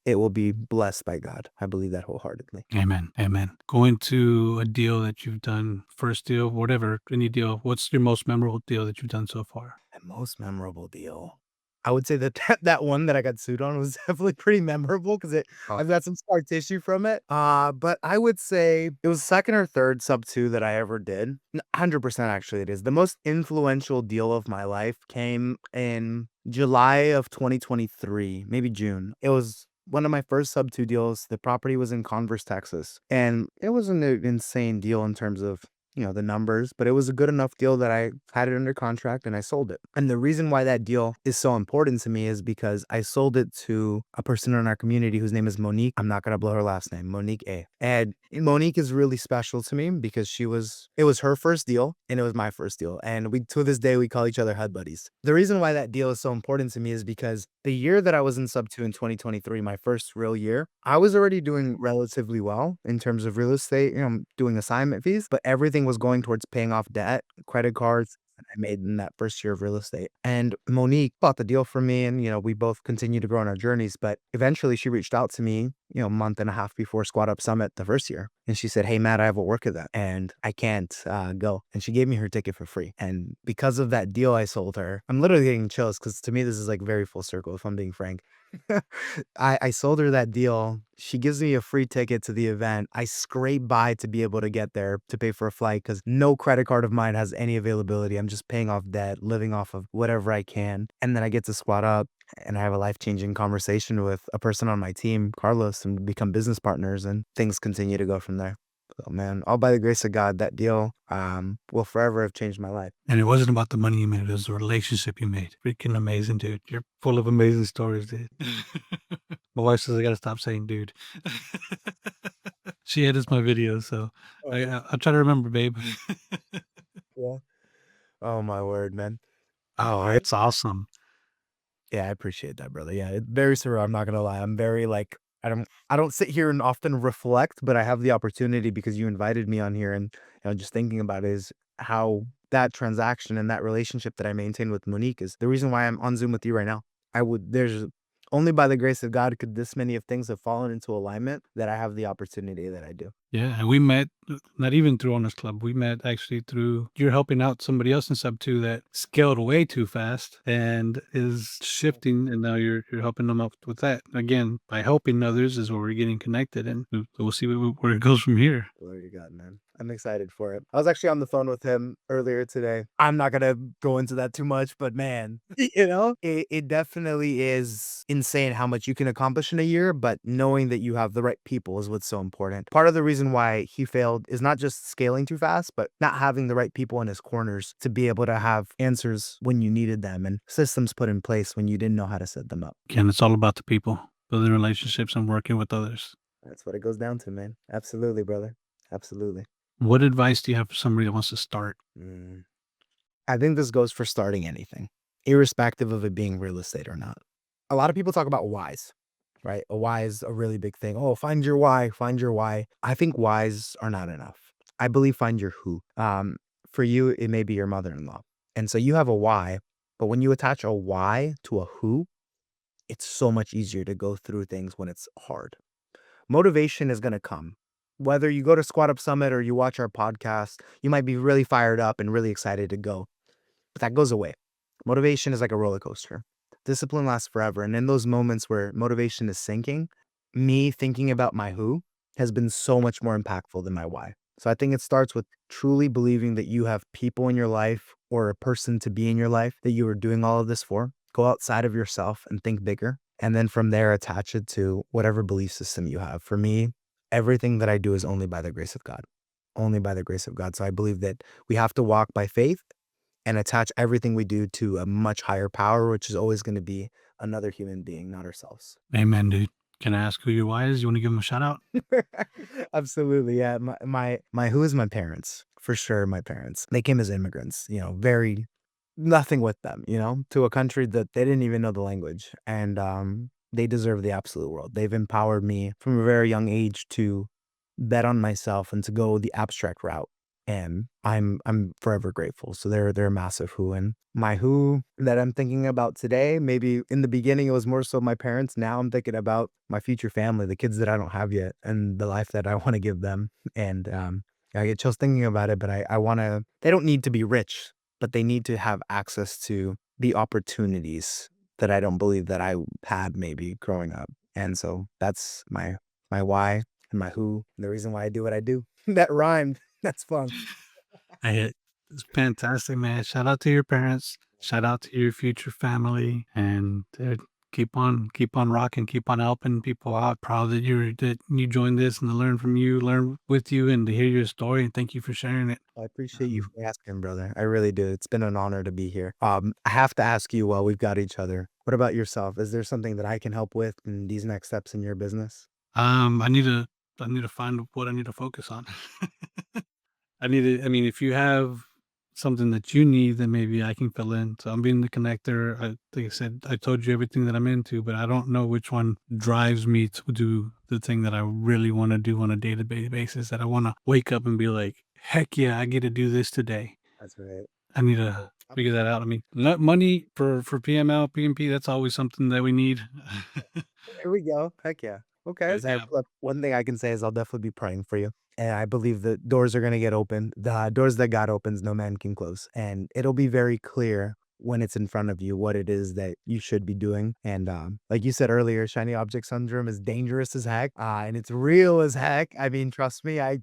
it will be blessed by God. I believe that wholeheartedly. Amen. Amen. Going to a deal that you've done, first deal, whatever, any deal, what's your most memorable deal that you've done so far? My most memorable deal. I would say that that one that I got sued on was definitely pretty memorable because I've got some scar tissue from it. But I would say it was second or third sub 2 that I ever did. 100% actually it is. The most influential deal of my life came in July of 2023, maybe June. It was one of my first sub 2 deals. The property was in Converse, Texas. And it was an insane deal in terms of the numbers, but it was a good enough deal that I had it under contract and I sold it. And the reason why that deal is so important to me is because I sold it to a person in our community whose name is Monique. I'm not going to blow her last name, Monique A. And Monique is really special to me because it was her first deal and it was my first deal. And to this day, we call each other HUD buddies. The reason why that deal is so important to me is because the year that I was in sub 2 in 2023, my first real year, I was already doing relatively well in terms of real estate, doing assignment fees, but everything was going towards paying off debt, credit cards, I made in that first year of real estate. And Monique bought the deal for me, and we both continue to grow on our journeys. But eventually, she reached out to me, a month and a half before Squat Up Summit the first year, and she said, "Hey, Matt, I have a work event, and I can't go." And she gave me her ticket for free. And because of that deal I sold her, I'm literally getting chills because to me this is like very full circle. If I'm being frank. I sold her that deal. She gives me a free ticket to the event. I scrape by to be able to get there to pay for a flight because no credit card of mine has any availability. I'm just paying off debt, living off of whatever I can. And then I get to Squat Up and I have a life-changing conversation with a person on my team, Carlos, and we become business partners, and things continue to go from there. So man, all by the grace of God, that deal will forever have changed my life. And it wasn't about the money you made, it was the relationship you made. Freaking amazing, dude. You're full of amazing stories, dude. My wife says I gotta stop saying dude. She edits my videos, so I'll try to remember, babe. Yeah. Oh my word, man. Oh, it's awesome. Yeah, I appreciate that, brother. Yeah, it's very surreal. I'm not gonna lie. I'm very like I don't sit here and often reflect, but I have the opportunity because you invited me on here, and just thinking about it is how that transaction and that relationship that I maintain with Monique is the reason why I'm on Zoom with you right now. There's only by the grace of God could this many of things have fallen into alignment that I have the opportunity that I do. Yeah, and we met not even through Owners Club. We met actually through you're helping out somebody else in sub two that scaled way too fast and is shifting, and now you're helping them out with that. Again, by helping others is where we're getting connected, and we'll see where it goes from here. Glory to God, man. I'm excited for it. I was actually on the phone with him earlier today. I'm not gonna go into that too much, but man, it definitely is insane how much you can accomplish in a year, but knowing that you have the right people is what's so important. Part of the reason why he failed is not just scaling too fast, but not having the right people in his corners to be able to have answers when you needed them and systems put in place when you didn't know how to set them up. Again, it's all about the people, building relationships and working with others. That's what it goes down to, man. Absolutely, brother. Absolutely. What advice do you have for somebody that wants to start? Mm. I think this goes for starting anything, irrespective of it being real estate or not. A lot of people talk about whys, right? A why is a really big thing. Oh, find your why, find your why. I think whys are not enough. I believe find your who. For you, it may be your mother-in-law. And so you have a why, but when you attach a why to a who, it's so much easier to go through things when it's hard. Motivation is going to come. Whether you go to Squat Up Summit or you watch our podcast, you might be really fired up and really excited to go, but that goes away. Motivation is like a roller coaster. Discipline lasts forever. And in those moments where motivation is sinking, me thinking about my who has been so much more impactful than my why. So I think it starts with truly believing that you have people in your life or a person to be in your life that you are doing all of this for. Go outside of yourself and think bigger. And then from there, attach it to whatever belief system you have. For me, everything that I do is only by the grace of God, only by the grace of God. So I believe that we have to walk by faith and attach everything we do to a much higher power, which is always going to be another human being, not ourselves. Amen, dude. Can I ask who your why is? You want to give them a shout out? Absolutely. Yeah. My who is my parents, for sure. My parents, they came as immigrants, very nothing with them, to a country that they didn't even know the language. And they deserve the absolute world. They've empowered me from a very young age to bet on myself and to go the abstract route. And I'm forever grateful. So they're a massive who. And my who that I'm thinking about today, maybe in the beginning it was more so my parents. Now I'm thinking about my future family, the kids that I don't have yet, and the life that I want to give them. And I get chills thinking about it, but I want to, they don't need to be rich, but they need to have access to the opportunities that I don't believe that I had maybe growing up. And so that's my why and my who, and the reason why I do what I do. That rhymed. That's fun. It's fantastic, man. Shout out to your parents. Shout out to your future family, and keep on rocking, keep on helping people out. Proud that you joined this and to learn from you, learn with you, and to hear your story. And thank you for sharing it. I appreciate you Um, for asking, brother. I really do. It's been an honor to be here. I have to ask you while we've got each other. What about yourself? Is there something that I can help with in these next steps in your business? um, I need to I need to find what I need to focus on. I mean, if you have something that you need, then maybe I can fill in. So I'm being the connector. Like I said, I told you everything that I'm into, but I don't know which one drives me to do the thing that I really want to do on a day-to-day basis, that I want to wake up and be like, heck yeah, I get to do this today. That's right. I need to figure that out. I mean, not money for PML, PMP, that's always something that we need. There we go. Heck yeah. Okay. But So yeah, look, one thing I can say is I'll definitely be praying for you. And I believe the doors are gonna get open. The doors that God opens, no man can close. And it'll be very clear when it's in front of you what it is that you should be doing. And like you said earlier, shiny object syndrome is dangerous as heck. And it's real as heck. I mean, trust me, I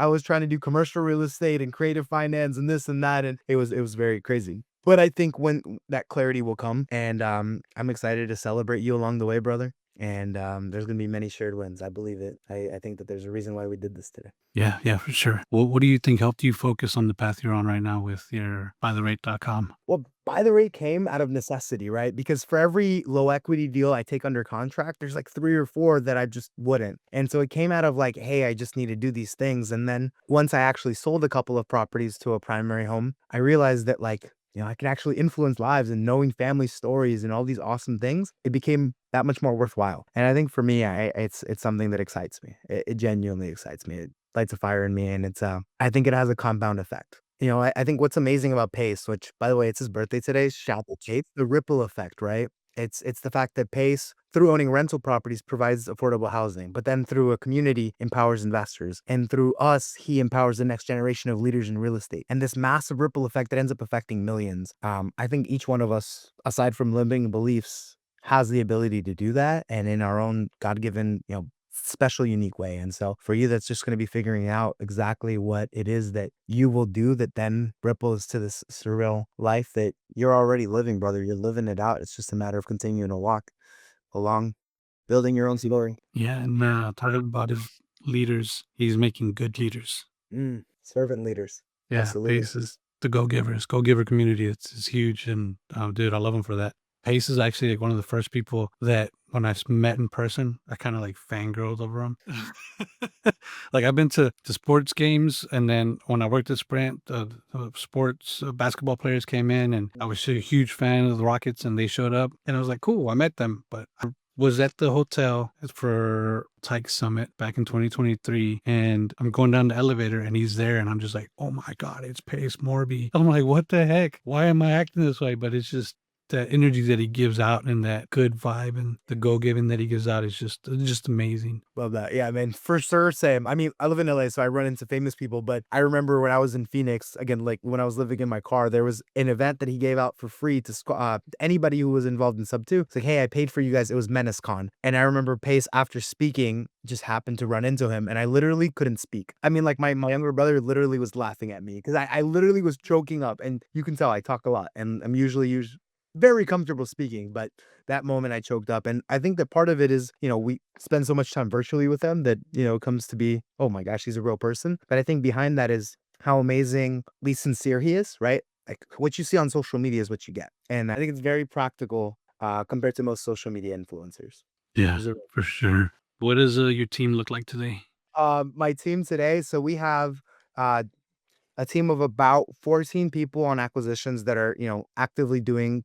was trying to do commercial real estate and creative finance and this and that, and it was very crazy. But I think when that clarity will come, and I'm excited to celebrate you along the way, brother. And there's gonna be many shared wins. I believe it. I think that there's a reason why we did this today. yeah, yeah, for sure. What do you think helped you focus on the path you're on right now with your bytherate.com? Well, by the rate came out of necessity, right? Because for every low equity deal I take under contract, there's like 3 or 4 that I just wouldn't. And so it came out of like, hey, I just need to do these things. And then once I actually sold a couple of properties to a primary home, I realized that like, I can actually influence lives and knowing family stories and all these awesome things, it became that much more worthwhile. And I think for me, it's something that excites me. It genuinely excites me. It lights a fire in me, and I think it has a compound effect. I think what's amazing about Pace, which by the way, it's his birthday today, shout out to Pace, the ripple effect, right? It's the fact that Pace, through owning rental properties, provides affordable housing, but then through a community empowers investors. And through us, he empowers the next generation of leaders in real estate. And this massive ripple effect that ends up affecting millions. I think each one of us, aside from limiting beliefs, has the ability to do that and in our own God-given, special, unique way. And so for you, that's just going to be figuring out exactly what it is that you will do that then ripples to this surreal life that you're already living, brother. You're living it out. It's just a matter of continuing to walk along, building your own story. Yeah, and talking about his leaders, he's making good leaders. Servant leaders. Yeah, Absolutely. Pace is the go-givers, go-giver community. It's huge, and dude, I love him for that. Pace is actually like one of the first people that when met in person, I kind of like fangirled over him. Like I've been to sports games, and then when I worked at Sprint, sports basketball players came in, and I was a huge fan of the Rockets, and they showed up, and I was like, cool, I met them, but I was at the hotel for Tyke Summit back in 2023, and I'm going down the elevator, and he's there, and I'm just like, oh my god, it's Pace Morby. I'm like, what the heck? Why am I acting this way? But it's just that energy that he gives out and that good vibe and the go giving that he gives out is just amazing. Love that. Yeah, man, for sure. Same. I mean, I live in LA, so I run into famous people, but I remember when I was in Phoenix, again, like when I was living in my car, there was an event that he gave out for free to anybody who was involved in Sub 2. It's like, hey, I paid for you guys. It was MenaceCon. And I remember Pace, after speaking, just happened to run into him, and I literally couldn't speak. I mean, like my younger brother literally was laughing at me because I literally was choking up, and you can tell I talk a lot, and I'm usually very comfortable speaking, but that moment I choked up. And I think that part of it is, we spend so much time virtually with them that, it comes to be, oh my gosh, he's a real person. But I think behind that is how amazingly sincere he is, right? Like what you see on social media is what you get. And I think it's very practical compared to most social media influencers. Yeah, He's a for sure. What does your team look like today? My team today, so we have uh, a team of about 14 people on acquisitions that are, actively doing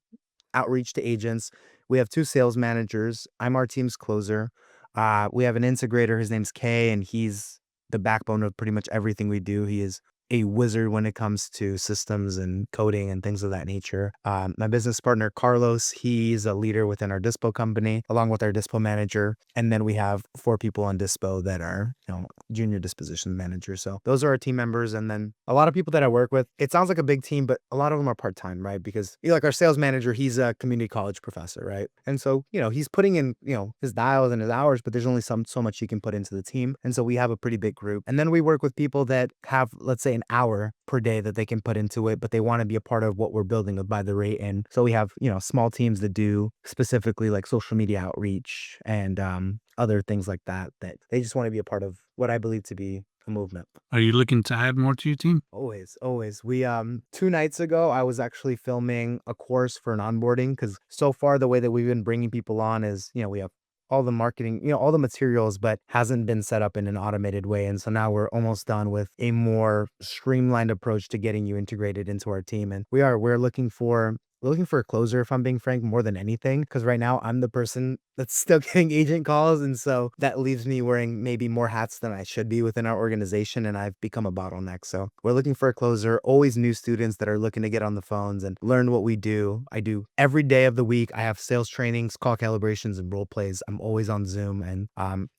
outreach to agents. We have 2 sales managers. I'm our team's closer. We have an integrator. His name's Kay, and he's the backbone of pretty much everything we do. He is a wizard when it comes to systems and coding and things of that nature. My business partner, Carlos, he's a leader within our Dispo company, along with our Dispo manager. And then we have 4 people on Dispo that are, junior disposition managers. So those are our team members. And then a lot of people that I work with, it sounds like a big team, but a lot of them are part-time, right? Because like our sales manager, he's a community college professor, right? And so, he's putting in, his dials and his hours, but there's only so much he can put into the team. And so we have a pretty big group. And then we work with people that have, let's say, an hour per day that they can put into it, but they want to be a part of what we're building with By the Rate. And so we have, small teams that do specifically like social media outreach and other things like that, that they just want to be a part of what I believe to be a movement. Are you looking to add more to your team? Always, always. We 2 nights ago, I was actually filming a course for an onboarding because so far the way that we've been bringing people on is, we have all the marketing, all the materials, but hasn't been set up in an automated way. And so now we're almost done with a more streamlined approach to getting you integrated into our team. And we're looking for We're looking for a closer, if I'm being frank, more than anything, because right now I'm the person that's still getting agent calls. And so that leaves me wearing maybe more hats than I should be within our organization. And I've become a bottleneck. So we're looking for a closer, always new students that are looking to get on the phones and learn what we do. I do every day of the week. I have sales trainings, call calibrations, and role plays. I'm always on Zoom. And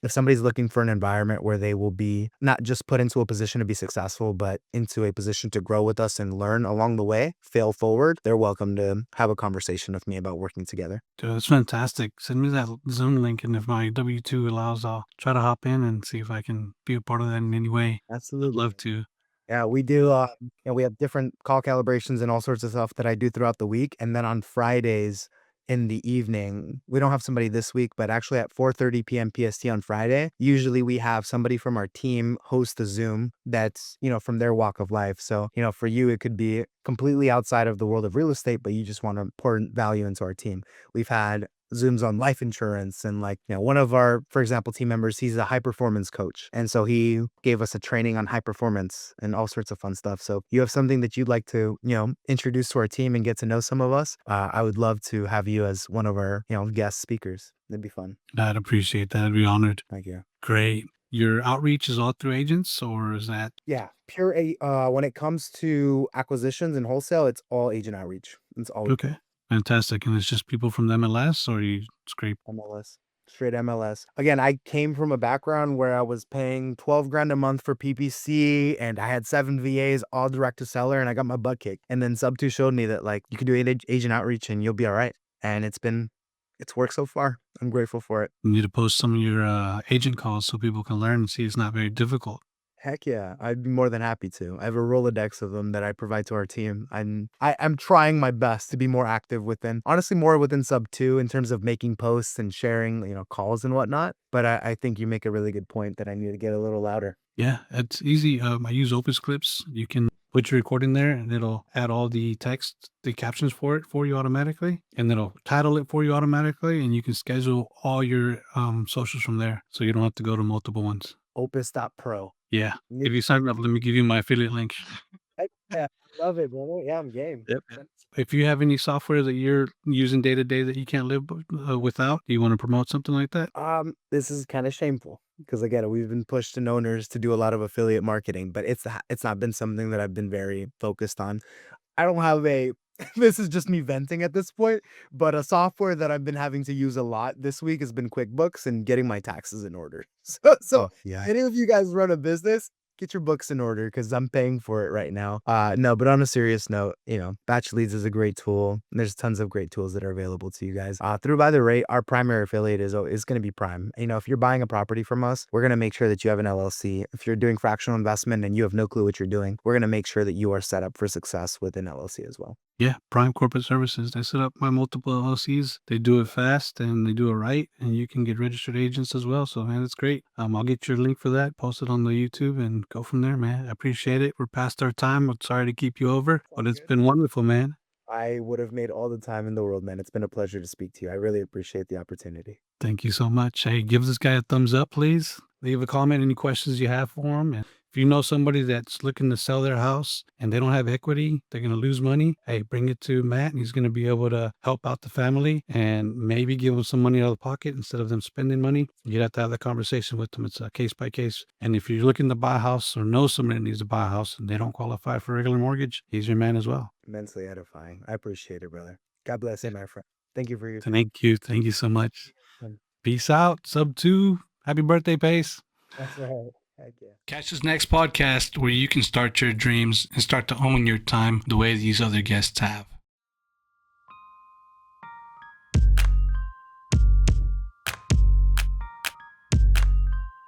if somebody's looking for an environment where they will be not just put into a position to be successful, but into a position to grow with us and learn along the way, fail forward, they're welcome to have a conversation with me about working together. Dude, that's fantastic. Send me that Zoom link, and if my W-2 allows, I'll try to hop in and see if I can be a part of that in any way. I'd Absolutely. love to. Yeah, we do. We have different call calibrations and all sorts of stuff that I do throughout the week. And then on Fridays in the evening, we don't have somebody this week, but actually at 4:30 p.m. PST on Friday, usually we have somebody from our team host a Zoom that's, from their walk of life. So, for you, it could be completely outside of the world of real estate, but you just want to pour value into our team. We've had Zooms on life insurance and one of our, for example, team members, he's a high performance coach. And so he gave us a training on high performance and all sorts of fun stuff. So you have something that you'd like to, introduce to our team and get to know some of us. I would love to have you as one of our, guest speakers. It'd be fun. I'd appreciate that. I'd be honored. Thank you. Great. Your outreach is all through agents, or is that Yeah. When it comes to acquisitions and wholesale, it's all agent outreach. It's all okay? Fantastic. And it's just people from the MLS, or you scrape? MLS. Straight MLS. Again, I came from a background where I was paying 12 grand a month for PPC and I had 7 VAs, all direct to seller, and I got my butt kicked. And then Sub 2 showed me that you can do agent outreach and you'll be all right. And it's worked so far. I'm grateful for it. You need to post some of your agent calls so people can learn and see it's not very difficult. Heck yeah, I'd be more than happy to. I have a Rolodex of them that I provide to our team. I'm trying my best to be more active honestly, more within Sub 2 in terms of making posts and sharing, calls and whatnot. But I think you make a really good point that I need to get a little louder. Yeah, it's easy. I use Opus Clips. You can put your recording there, and it'll add all the text, the captions for it for you automatically, and it'll title it for you automatically, and you can schedule all your socials from there, so you don't have to go to multiple ones. Opus.pro. Yeah. If you sign up, let me give you my affiliate link. Yeah, love it, brother. Yeah, I'm game. Yep. If you have any software that you're using day to day that you can't live without, do you want to promote something like that? This is kind of shameful because again, we've been pushed in owners to do a lot of affiliate marketing, but it's not been something that I've been very focused on. I don't have this is just me venting at this point, but a software that I've been having to use a lot this week has been QuickBooks and getting my taxes in order. So Yeah. any of you guys run a business, get your books in order because I'm paying for it right now. No, but on a serious note, Batch Leads is a great tool. There's tons of great tools that are available to you guys. Through By the Rate, our primary affiliate is going to be Prime. If you're buying a property from us, we're going to make sure that you have an LLC. If you're doing fractional investment and you have no clue what you're doing, we're going to make sure that you are set up for success with an LLC as well. Yeah, Prime Corporate Services. They set up my multiple LLCs. They do it fast and they do it right, and you can get registered agents as well. So, man, it's great. I'll get your link for that, post it on the YouTube, and go from there, man. I appreciate it. We're past our time. I'm sorry to keep you over, but it's been wonderful, man. I would have made all the time in the world, man. It's been a pleasure to speak to you. I really appreciate the opportunity. Thank you so much. Hey, give this guy a thumbs up, please. Leave a comment, any questions you have for him. And if you know somebody that's looking to sell their house and they don't have equity, they're going to lose money, hey, bring it to Matt and he's going to be able to help out the family and maybe give them some money out of the pocket instead of them spending money. You'd have to have that conversation with them. It's a case by case. And if you're looking to buy a house or know somebody that needs to buy a house and they don't qualify for a regular mortgage, he's your man as well. Immensely edifying. I appreciate it, brother. God bless you, my friend. Thank you for your Thank you. Thank you so much. time. Peace out. Sub 2. Happy birthday, Pace. That's right. Heck yeah. Catch this next podcast where you can start your dreams and start to own your time the way these other guests have.